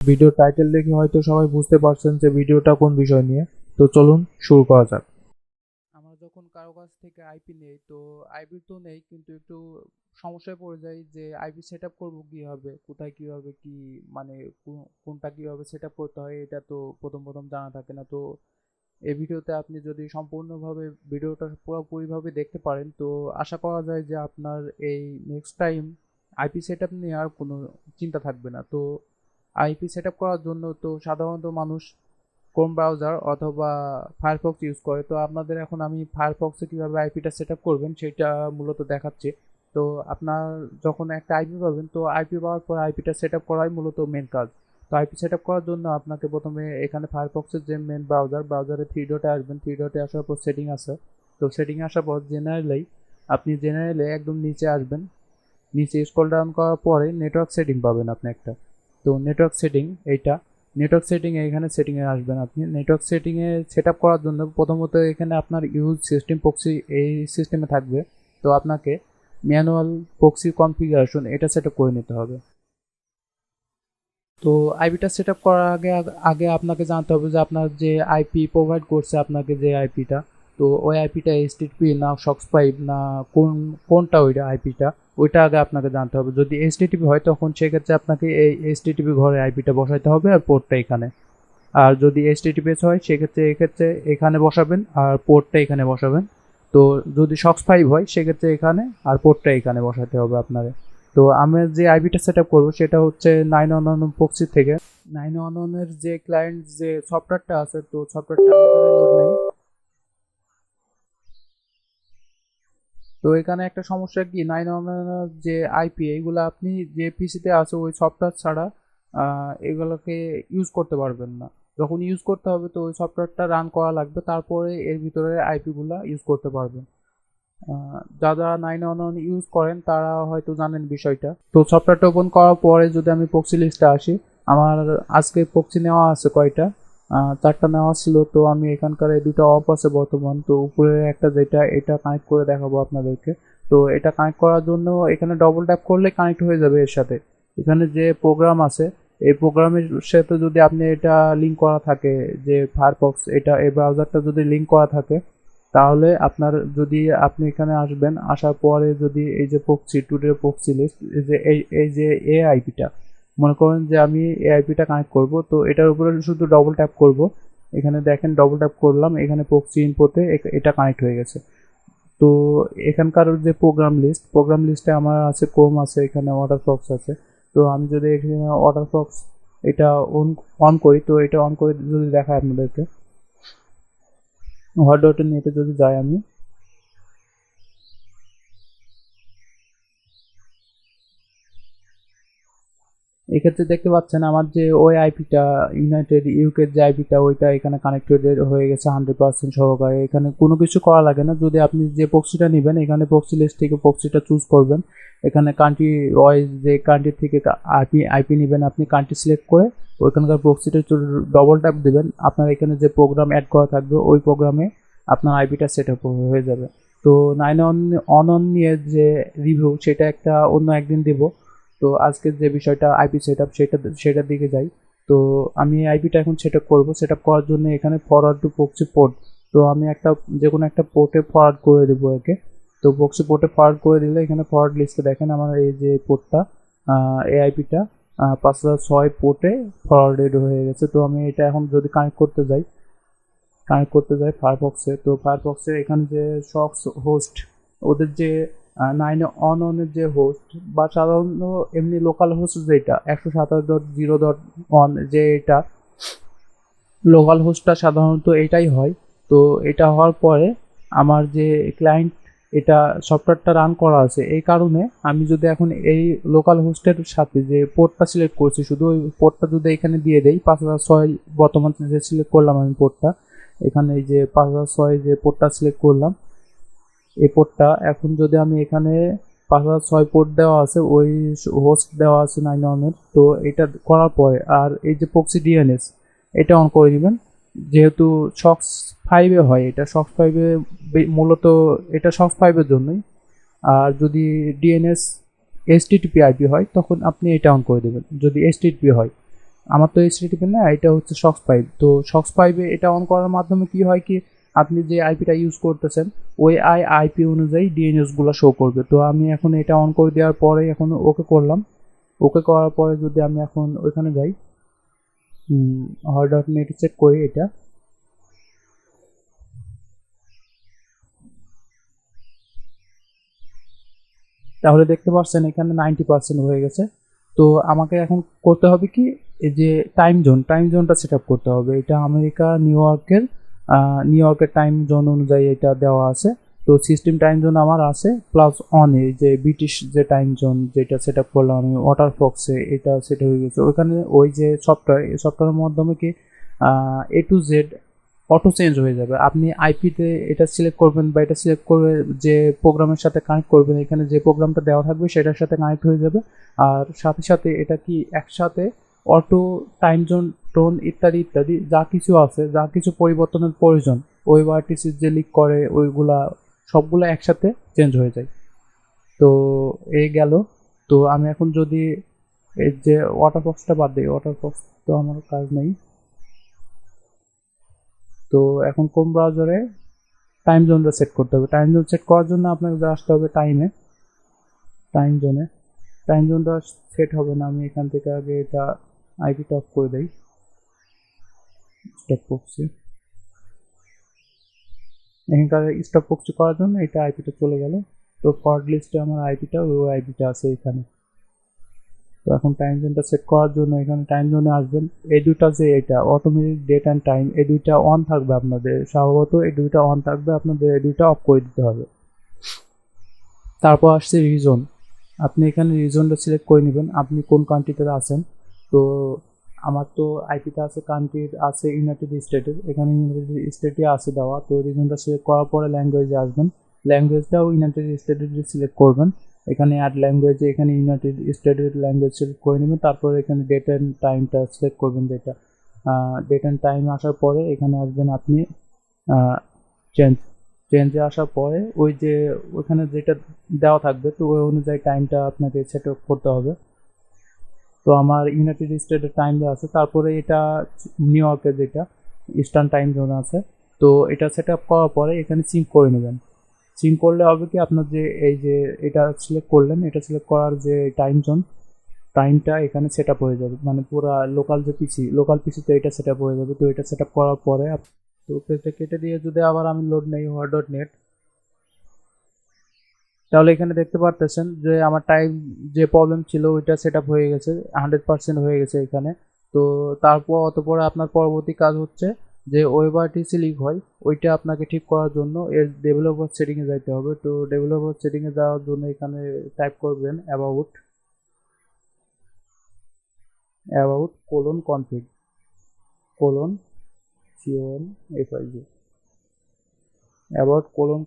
Video title দেখে হয়তো সবাই বুঝতে পারছেন যে ভিডিওটা কোন বিষয় নিয়ে। তো চলুন শুরু করা যাক। আমরা যখন কারো কাছ থেকে আইপি নেই, তো আইপি তো নেই, কিন্তু একটু সমস্যায় পড়ে যাই যে আইপি সেট আপ করবো কীভাবে, কোথায় কীভাবে কি মানে কোনটা কীভাবে সেট আপ করতে হয়, এটা তো প্রথম প্রথম জানা থাকে না। তো এই ভিডিওতে আপনি যদি সম্পূর্ণভাবে ভিডিওটা পুরোপুরিভাবে দেখতে পারেন, তো আশা করা যায় যে আপনার এই next time IP set up নিয়ে আর কোনো চিন্তা থাকবে না। তো আইপি সেট আপ করার জন্য তো সাধারণত মানুষ ক্রোম ব্রাউজার অথবা ফায়ারফক্স ইউজ করে। তো আপনাদের এখন আমি ফায়ারফক্সে কীভাবে আইপিটা সেট আপ করবেন সেটা মূলত দেখাচ্ছি। তো আপনার যখন একটা আইপি পাবেন, তো আইপি পাওয়ার পর আইপিটা সেট আপ করাই মূলত মেন কাজ। তো আইপি সেট আপ করার জন্য আপনাকে প্রথমে এখানে ফায়ারফক্সের যে মেন ব্রাউজারে থ্রি ডটে আসবেন। থ্রি ডটে আসার পর সেটিং আছে, তো সেটিং আসার পর আপনি জেনারেলে একদম নিচে আসবেন। নিচে স্ক্রল ডাউন করার পরে নেটওয়ার্ক সেটিং পাবেন আপনি একটা। তো নেটওয়ার্ক সেটিং এইটা, নেটওয়ার্ক সেটিংয়ে এখানে সেটিংয়ে আসবেন। আপনি নেটওয়ার্ক সেটিংয়ে সেট আপ করার জন্য প্রথমত এখানে আপনার ইউজ সিস্টেম প্রক্সি এই সিস্টেমে থাকবে। তো আপনাকে ম্যানুয়াল প্রক্সি কনফিগারেশন এটা সেট আপ করে নিতে হবে। তো আইপিটা সেট আপ করার আগে আগে আপনাকে জানতে হবে যে আপনার যে আইপি প্রোভাইড করছে আপনাকে যে আইপিটা, তো ওই আইপিটা এইচটিটিপি না সক্স5 না কোনটা ওইটা আইপিটা, ওইটা আগে আপনাকে জানতে হবে। যদি এইচটিটিপি হয় তখন সেক্ষেত্রে আপনাকে এই এইচটিটিপি ঘরে আইপিটা বসাইতে হবে আর পোর্টটা এখানে। আর যদি এইচটিটিপিএস হয় সেক্ষেত্রে এখানে বসাবেন আর পোর্টটা এখানে বসাবেন। তো যদি সক্স5 হয় সেক্ষেত্রে এখানে আর পোর্টটা এখানে বসাতে হবে আপনারে। তো আমি যে আইপিটা সেট আপ করবো সেটা হচ্ছে 911 প্রক্সি থেকে। 911 এর যে ক্লায়েন্ট যে সফটওয়্যারটা আছে, তো সফটওয়্যারটা লোড নেই। তো এখানে একটা সমস্যা কি, 911 যে আইপি এইগুলো আপনি যে পিসিতে আছে ওই সফটওয়্যার ছাড়া এগুলোকে ইউজ করতে পারবেন না। যখন ইউজ করতে হবে তো ওই সফটওয়্যারটা রান করা লাগবে, তারপরে এর ভিতরে আইপিগুলো ইউজ করতে পারবেন। যারা 911 ইউজ করেন তারা হয়তো জানেন বিষয়টা। তো সফটওয়্যারটা ওপেন করার পরে যদি আমি প্রক্সি লিস্টে আসি, আমার আজকে প্রক্সি নেওয়া আছে কয়টা, 4টা নেওয়া ছিল। তো আমি এখানকার এই দুটো অফ আছে বর্তমান। তো উপরে একটা যেটা এটা কানেক্ট করে দেখাবো আপনাদেরকে। তো এটা কানেক্ট করার জন্য এখানে ডবল ট্যাপ করলে কানেক্ট হয়ে যাবে এর সাথে। এখানে যে প্রোগ্রাম আছে এই প্রোগ্রামের সাথে যদি আপনি এটা লিঙ্ক করা থাকে, যে ফায়ারফক্স এটা এই ব্রাউজারটা যদি লিঙ্ক করা থাকে, তাহলে আপনার যদি আপনি এখানে আসবেন, আসার পরে যদি এই যে প্রক্সি টুডে প্রক্সি লিস্ট, এই যে এই যে এ আইপিটা মনে করেন যে আমি এই আইপিটা কানেক্ট করব, তো এটার উপরে শুধু ডবল ট্যাপ করব। এখানে দেখেন ডবল ট্যাপ করলাম, এখানে প্রক্সি ইনপোতে এটা কানেক্ট হয়ে গেছে। তো এখানকার যে প্রোগ্রাম লিস্টে আমার আছে ক্রোম আছে, এখানে ওয়াটারফক্স আছে। তো আমি যদি এখানে ওয়াটারফক্স এটা অন করি, তো এটা অন করে যদি দেখায় আপনাদেরকে, হট ডট নেটে যদি যাই আমি, এক্ষেত্রে দেখতে পাচ্ছেন আমার যে ওই আইপিটা ইউনাইটেড ইউকের যে আইপিটা ওইটা এখানে কানেক্টেড হয়ে গেছে 100% সহকারে। এখানে কোনো কিছু করা লাগে না। যদি আপনি যে প্রক্সিটা নেবেন এখানে প্রক্সি লিস্ট থেকে প্রক্সিটা চুজ করবেন। এখানে কান্ট্রি ওয়াইজ যে কান্ট্রি থেকে আইপি নেবেন আপনি কান্ট্রি সিলেক্ট করে ওইখানকার প্রক্সিটা ডবল ট্যাপ দেবেন। আপনার এখানে যে প্রোগ্রাম অ্যাড করা থাকবে ওই প্রোগ্রামে আপনার আইপিটা সেট আপ হয়ে যাবে। তো 911 নিয়ে যে রিভিউ সেটা একটা অন্য একদিন দেব। তো আজকের যে বিষয়টা আইপি সেট আপ সেটার দিকে যাই। তো আমি আইপিটা এখন সেট আপ করবো। সেট আপ করার জন্য এখানে ফরওয়ার্ড টু প্রক্সি পোর্ট, তো আমি যে কোনো একটা পোর্টে ফরওয়ার্ড করে দেবো একে। তো প্রক্সি পোর্টে ফরওয়ার্ড করে দিলে এখানে ফরওয়ার্ড লিস্টে দেখেন আমার এই যে পোর্টটা এই আইপিটা 5006 পোর্টে ফরওয়ার্ডেড হয়ে গেছে। তো আমি এটা এখন যদি কানেক্ট করতে যাই ফায়ারফক্সে, তো ফায়ারফক্সে এখানে যে সক্স হোস্ট ওদের যে 911 যে হোস্ট বা সাধারণত এমনি লোকাল হোস্ট যেটা 127.0.1 যে এটা লোকাল হোস্টটা সাধারণত এটাই হয়। তো এটা হওয়ার পরে আমার যে ক্লায়েন্ট এটা সফটওয়্যারটা রান করা আছে, এই কারণে আমি যদি এখন এই লোকাল হোস্টের সাথে যে পোর্টটা সিলেক্ট করছি শুধু ওই পোর্টটা যদি এখানে দিয়ে দেই 5006 বর্তমান যে সিলেক্ট করলাম আমি পোর্টটা, এখানে এই যে 5006 যে পোর্টটা সিলেক্ট করলাম এই পোর্টটা এখন যদি আমি এখানে 5006 পোর্ট দেওয়া আছে ওই হোস্ট দেওয়া আছে 911 তো এটা করার পরে আর এই যে প্রক্সি ডিএনএস এটা অন করে নেবেন। যেহেতু সক্স 5-এ হয়, এটা সক্স 5-এ মূলত এটা সক্স 5-এর জন্যই। আর যদি ডিএনএস এইচটিটিপি আইপি হয় তখন আপনি এটা অন করে দেবেন যদি এইচটিটিপি হয়। আমার তো এইচটিটিপি না, এটা হচ্ছে সক্স 5। তো সক্স 5-এ এটা অন করার মাধ্যমে কি হয় কি, আপনি যে আইপিটা ইউজ করতেছেন ওই আইপি অনুযায়ী ডিএনএস গুলো শো করবে। তো আমি এখন এটা অন করে দেওয়ার পরে এখন ওকে করলাম। ওকে করার পরে যদি আমি এখন ওইখানে যাই, হর.নেট চেক করি এটা, তাহলে দেখতে পাচ্ছেন এখানে 90% হয়ে গেছে। তো আমাকে এখন করতে হবে কি, এই যে টাইম জোনটা সেট আপ করতে হবে। এটা আমেরিকা নিউ ইয়র্কের টাইম জোন অনুযায়ী এটা দেওয়া আছে। তো সিস্টেম টাইম জোন আমার আছে প্লাস অনে যে ব্রিটিশ যে টাইম জোন যেটা সেট আপ করলাম আমি ওয়াটার ফক্সে, এটা সেট হয়ে গেছে। ওইখানে ওই যে সফটওয়্যার, এই সফটওয়্যারের মাধ্যমে কি এ টু জেড অটো চেঞ্জ হয়ে যাবে। আপনি আইপিতে এটা সিলেক্ট করবেন বা এটা সিলেক্ট করে যে প্রোগ্রামের সাথে কানেক্ট করবেন, এখানে যে প্রোগ্রামটা দেওয়া থাকবে সেটার সাথে কানেক্ট হয়ে যাবে। আর সাথে সাথে এটা কি একসাথে অটো টাইম জোন টোন ইত্যাদি ইত্যাদি যা কিছু আছে, যা কিছু পরিবর্তনের প্রয়োজন ওই আর্টিস্ট যে লিক করে ওইগুলা সবগুলো একসাথে চেঞ্জ হয়ে যায়। তো এই গেল। তো আমি এখন যদি এই যে ওয়াটার বক্সটা বাদ দিই, ওয়াটার বক্স তো আমার কাজ নেই। তো এখন কোন ব্রাউজারে টাইম জোনটা সেট করতে হবে। টাইম জোন সেট করার জন্য আপনাকে আসতে হবে টাইম জোনে। টাইম জোনটা সেট হবে না, আমি এখান থেকে আগে এটা আইপিটা অফ করে দেই। স্টপ বক্সে এখানকার স্টপ বক্সে করার জন্য এটা আইপিটা চলে গেল। তো ফরওয়ার্ড লিস্টে আমার আইপিটা ওই আইপিটা আছে এখানে। তো এখন টাইম জোনটা সেট করার জন্য এখানে টাইম জোনে আসবেন। এই দুটা যে এটা অটোমেটিক ডেট অ্যান্ড টাইম, এই দুইটা অন থাকবে আপনাদের, স্বভাবত এই দুইটা অন থাকবে, আপনাদের এই দুইটা অফ করে দিতে হবে। তারপর আসছে রিজন। আপনি এখানে রিজনটা সিলেক্ট করে নেবেন আপনি কোন কান্ট্রিতে আছেন। তো আমার তো আইপিটা আছে কান্ট্রির আছে ইউনাইটেড স্টেটের, এখানে ইউনাইটেড স্টেটে আছে দেওয়া। তো রিজনটা সিলেক্ট করার পরে ল্যাঙ্গুয়েজে আসবেন, ল্যাঙ্গুয়েজটাও ইউনাইটেড স্টেটের সিলেক্ট করবেন। এখানে অ্যাড ল্যাঙ্গুয়েজে এখানে ইউনাইটেড স্টেটের ল্যাঙ্গুয়েজ সিলেক্ট করে নেবেন। তারপরে এখানে ডেট অ্যান্ড টাইমটা সিলেক্ট করবেন। ডেট অ্যান্ড টাইম আসার পরে এখানে আসবেন আপনি চেঞ্জ চেঞ্জে আসার পরে ওই যে ওখানে যেটা দেওয়া থাকবে তো ওই অনুযায়ী টাইমটা আপনাকে সেট আপ করতে হবে। তো আমার ইউনাইটেড স্টেটের টাইম দেওয়া আছে। তারপরে এটা নিউ ইয়র্কের যেটা ইস্টার্ন টাইম জোন আছে, তো এটা সেট আপ করার পরে এখানে সিঙ্ক করে নেবেন। সিঙ্ক করলে হবে কি, আপনার যে এই যে এটা সিলেক্ট করলেন, এটা সিলেক্ট করার যে টাইম জোন টাইমটা এখানে সেট আপ হয়ে যাবে, মানে পুরো লোকাল পিসিতে এটা সেট আপ হয়ে যাবে। তো এটা সেট আপ করার পরে তো পেজটা কেটে দিয়ে যদি আবার আমি লোড নেই হর.নেট, তাহলে এখানে দেখতে পারতেছেন যে আমার টাইম যে প্রবলেম ছিল ওইটা সেট আপ হয়ে গেছে, 100% হয়ে গেছে এখানে। তো তারপর অতপরে আপনার পরবর্তী কাজ হচ্ছে যে ওয়েবআরটিসি লিক হয় ওইটা আপনাকে ঠিক করার জন্য এর ডেভেলপার সেটিংয়ে যাইতে হবে। তো ডেভেলপার সেটিংয়ে যাওয়ার জন্য এখানে টাইপ করবেন অ্যাবাউট config config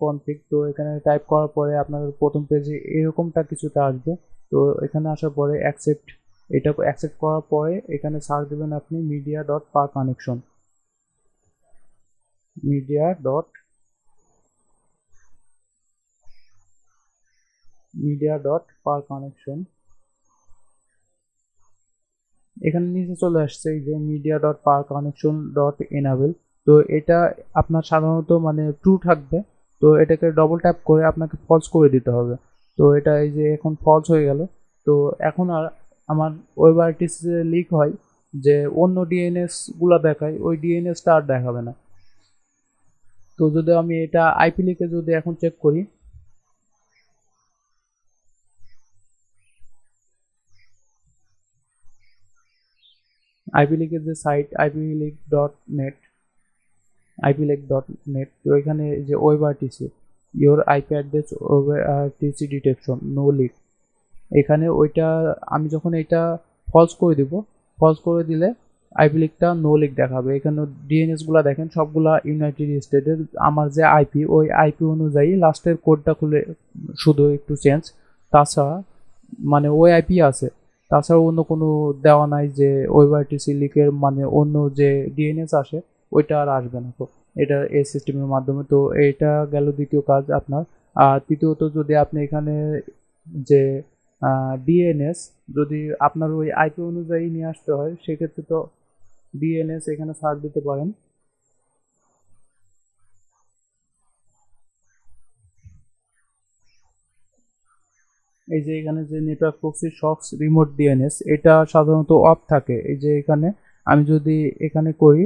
config। তো এখানে টাইপ করার পরে আপনার প্রথম পেজে এরকমটা কিছুটা আসবে। তো এখানে আসার পরে এটা অ্যাকসেপ্ট করার পরে এখানে সার্চ দেবেন আপনি media.par connection। এখানে নিচে চলে আসছে এই যে media.par-connection.enable। তো এটা আপনার সাধারণত মানে ট্রু থাকবে। তো এটাকে ডবল ট্যাপ করে আপনাকে ফলস করে দিতে হবে। তো এটা এই যে এখন ফলস হয়ে গেল। তো এখন আর আমার ওয়েবআরটিসি লিক হয় যে অন্য ডিএনএস গুলা দেখায়, ওই ডিএনএসটা আর দেখাবে না। তো যদি আমি এটা আইপি লিখে যদি এখন চেক করি, আইপি লিখের যে সাইট ipleak.net, তো এখানে যে WebRTC your IP address WebRTC detection no leak, এখানে ওইটা আমি যখন এটা ফলস করে দিলে আইপি লিকটা নো লিক দেখাবে। এখানে ডিএনএস গুলা দেখেন সবগুলা ইউনাইটেড স্টেটের। আমার যে আইপি ওই আইপি অনুযায়ী লাস্টের কোডটা খুলে শুধু একটু চেঞ্জ, তাছাড়া মানে ওই আইপি আছে, তাছাড়া অন্য কোনো দেওয়া নাই যে ওয়েবআরটিসি লিকের মানে অন্য যে ডিএনএস আসে ওইটা আর আসবে না। তো এটা এই সিস্টেমের মাধ্যমে। তো এটা গেল দ্বিতীয় কাজ আপনার। আর তৃতীয়ত যদি আপনি এখানে যে ডিএনএস যদি আপনার ওই আইপি অনুযায়ী নিয়ে আসতে হয় সেক্ষেত্রে তো ডিএনএস এখানে সার্চ দিতে পারেন। এই যে এখানে যে network proxy socks remote DNS এটা সাধারণত অফ থাকে। এই যে এখানে আমি যদি এখানে করি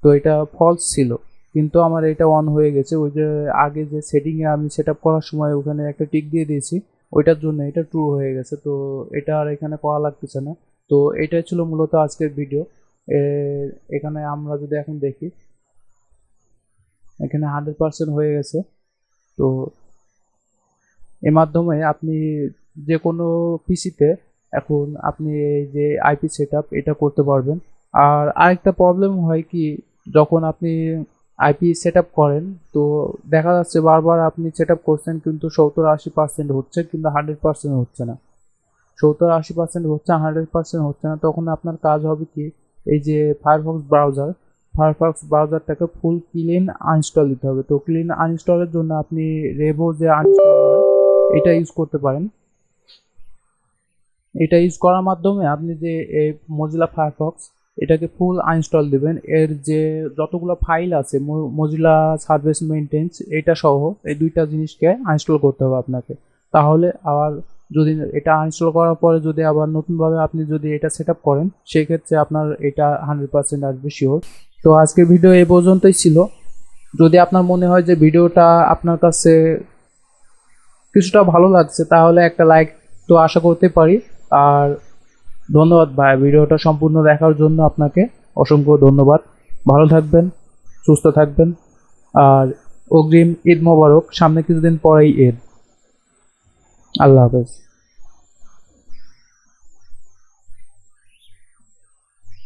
তো এটা ফলস ছিল, কিন্তু আমার এটা অন হয়ে গেছে। ওই যে আগে যে সেটিংয়ে আমি সেট আপ করার সময় ওখানে একটা টিক দিয়ে দিয়েছি, ওইটার জন্য এটা ট্রু হয়ে গেছে। তো এটা আর এখানে করা লাগতেছে না। তো এটাই ছিল মূলত আজকের ভিডিও। এখানে আমরা যদি এখন দেখি এখানে 100% হয়ে গেছে। তো এর মাধ্যমে আপনি যে কোনো পিসিতে এখন আপনি এই যে আইপি সেটআপ এটা করতে পারবেন। আর আরেকটা প্রবলেম হয় কি, যখন আপনি আইপি সেটআপ করেন তো দেখা যাচ্ছে বারবার আপনি সেটআপ করছেন কিন্তু 70-80% হচ্ছে, কিন্তু 100% হচ্ছে না। 70-80% হচ্ছে, 100% হচ্ছে না। তখন আপনার কাজ হবে কি, এই যে ফায়ারফক্স ব্রাউজারটাকে ফুল ক্লিন আনইনস্টল দিতে হবে। তো ক্লিন আনইনস্টলের জন্য আপনি রেভো যে আনইনস্টলার এটা ইউজ করতে পারেন। এটা ইউজ করার মাধ্যমে আপনি যে এই মজিলা ফায়ারফক্স এটাকে ফুল আনইনস্টল দিবেন। এর যে যতগুলো ফাইল আছে মজিলা সার্ভিস মেইনটেন্স এটা সহ এই দুইটা জিনিসকে আনইনস্টল করতে হবে আপনাকে। তাহলে আবার যদি এটা আনইনস্টল করার পরে যদি আবার নতুনভাবে আপনি যদি এটা সেট আপ করেন সেক্ষেত্রে আপনার এটা 100% আসবে শিওর। তো আজকের ভিডিও এই পর্যন্তই ছিল। যদি আপনার মনে হয় যে ভিডিওটা আপনার কাছে কিছুটা ভালো লাগছে তাহলে একটা লাইক তো আশা করতে পারি। আর ধন্যবাদ ভাই, ভিডিওটা সম্পূর্ণ দেখার জন্য আপনাকে অসংখ্য ধন্যবাদ। ভালো থাকবেন, সুস্থ থাকবেন, আর অগ্রিম ঈদ মোবারক। সামনে কিছুদিন পরেই ঈদ। আল্লাহ হাফেজ।